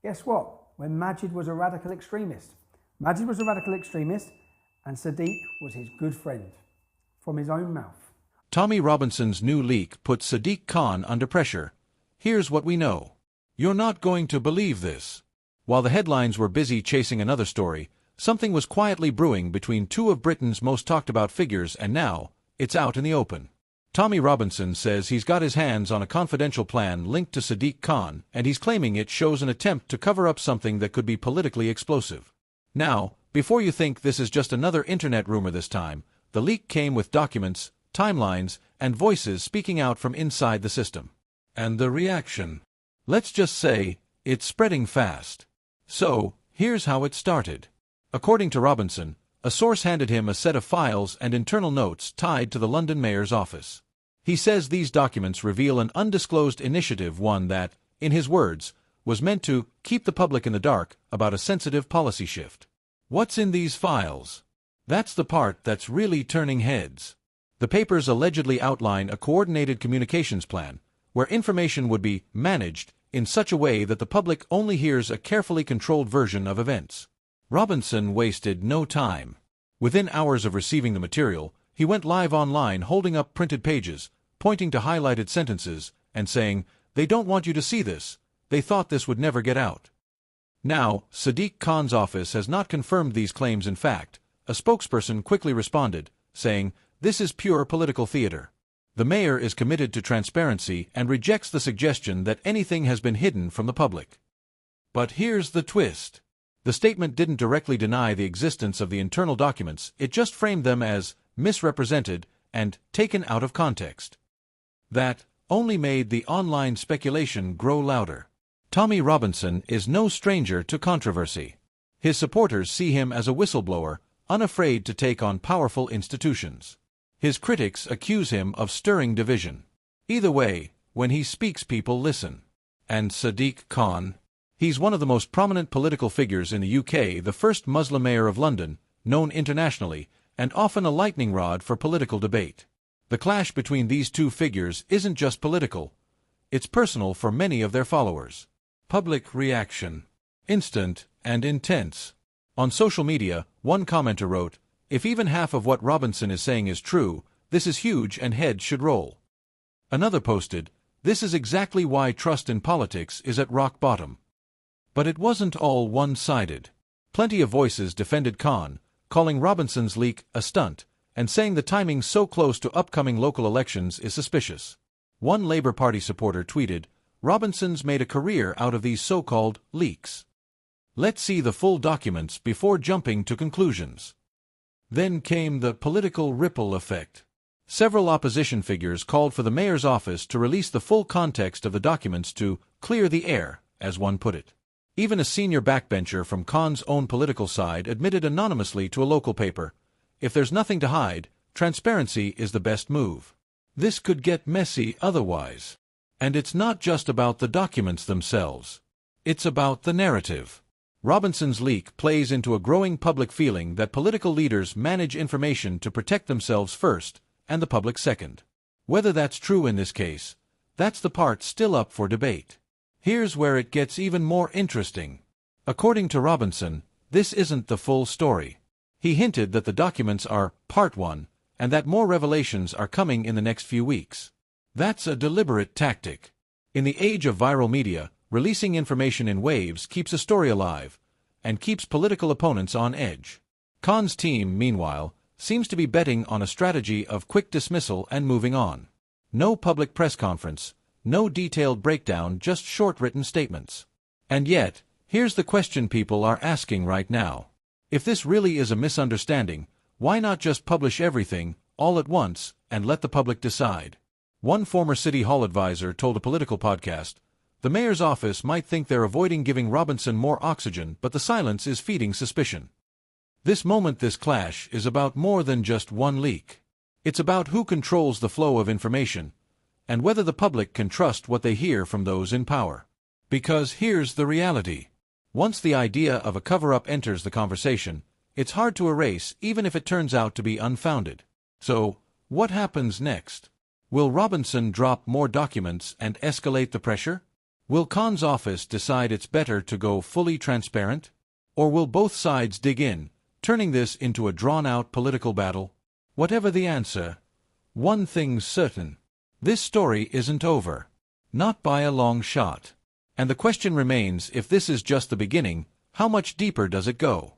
Guess what? When Majid was a radical extremist. Majid was a radical extremist and Sadiq was his good friend. From his own mouth. Tommy Robinson's new leak put Sadiq Khan under pressure. Here's what we know. You're not going to believe this. While the headlines were busy chasing another story, something was quietly brewing between two of Britain's most talked about figures, and now it's out in the open. Tommy Robinson says he's got his hands on a confidential plan linked to Sadiq Khan, and he's claiming it shows an attempt to cover up something that could be politically explosive. Now, before you think this is just another internet rumor this time, the leak came with documents, timelines, and voices speaking out from inside the system. And the reaction? Let's just say, it's spreading fast. So, here's how it started. According to Robinson, a source handed him a set of files and internal notes tied to the London mayor's office. He says these documents reveal an undisclosed initiative, one that, in his words, was meant to keep the public in the dark about a sensitive policy shift. What's in these files? That's the part that's really turning heads. The papers allegedly outline a coordinated communications plan, where information would be managed in such a way that the public only hears a carefully controlled version of events. Robinson wasted no time. Within hours of receiving the material, he went live online holding up printed pages, pointing to highlighted sentences, and saying, "They don't want you to see this. They thought this would never get out." Now, Sadiq Khan's office has not confirmed these claims. In fact, a spokesperson quickly responded, saying, "This is pure political theater." The mayor is committed to transparency and rejects the suggestion that anything has been hidden from the public. But here's the twist. The statement didn't directly deny the existence of the internal documents, it just framed them as misrepresented and taken out of context. That only made the online speculation grow louder. Tommy Robinson is no stranger to controversy. His supporters see him as a whistleblower, unafraid to take on powerful institutions. His critics accuse him of stirring division. Either way, when he speaks, people listen. And Sadiq Khan? He's one of the most prominent political figures in the UK, the first Muslim mayor of London, known internationally, and often a lightning rod for political debate. The clash between these two figures isn't just political. It's personal for many of their followers. Public reaction. Instant and intense. On social media, one commenter wrote, "If even half of what Robinson is saying is true, this is huge and heads should roll." Another posted, "This is exactly why trust in politics is at rock bottom." But it wasn't all one-sided. Plenty of voices defended Khan, calling Robinson's leak a stunt, and saying the timing so close to upcoming local elections is suspicious. One Labour Party supporter tweeted, "Robinson's made a career out of these so-called leaks. Let's see the full documents before jumping to conclusions." Then came the political ripple effect. Several opposition figures called for the mayor's office to release the full context of the documents to clear the air, as one put it. Even a senior backbencher from Khan's own political side admitted anonymously to a local paper, "If there's nothing to hide, transparency is the best move." This could get messy otherwise. And it's not just about the documents themselves. It's about the narrative. Robinson's leak plays into a growing public feeling that political leaders manage information to protect themselves first, and the public second. Whether that's true in this case, that's the part still up for debate. Here's where it gets even more interesting. According to Robinson, this isn't the full story. He hinted that the documents are part one, and that more revelations are coming in the next few weeks. That's a deliberate tactic. In the age of viral media, releasing information in waves keeps a story alive, and keeps political opponents on edge. Khan's team, meanwhile, seems to be betting on a strategy of quick dismissal and moving on. No public press conference, no detailed breakdown, just short written statements. And yet, here's the question people are asking right now. If this really is a misunderstanding, why not just publish everything, all at once, and let the public decide? One former City Hall advisor told a political podcast, "The mayor's office might think they're avoiding giving Robinson more oxygen, but the silence is feeding suspicion." This clash is about more than just one leak. It's about who controls the flow of information, and whether the public can trust what they hear from those in power. Because here's the reality. Once the idea of a cover-up enters the conversation, it's hard to erase even if it turns out to be unfounded. So, what happens next? Will Robinson drop more documents and escalate the pressure? Will Khan's office decide it's better to go fully transparent? Or will both sides dig in, turning this into a drawn-out political battle? Whatever the answer, one thing's certain. This story isn't over. Not by a long shot. And the question remains, if this is just the beginning, how much deeper does it go?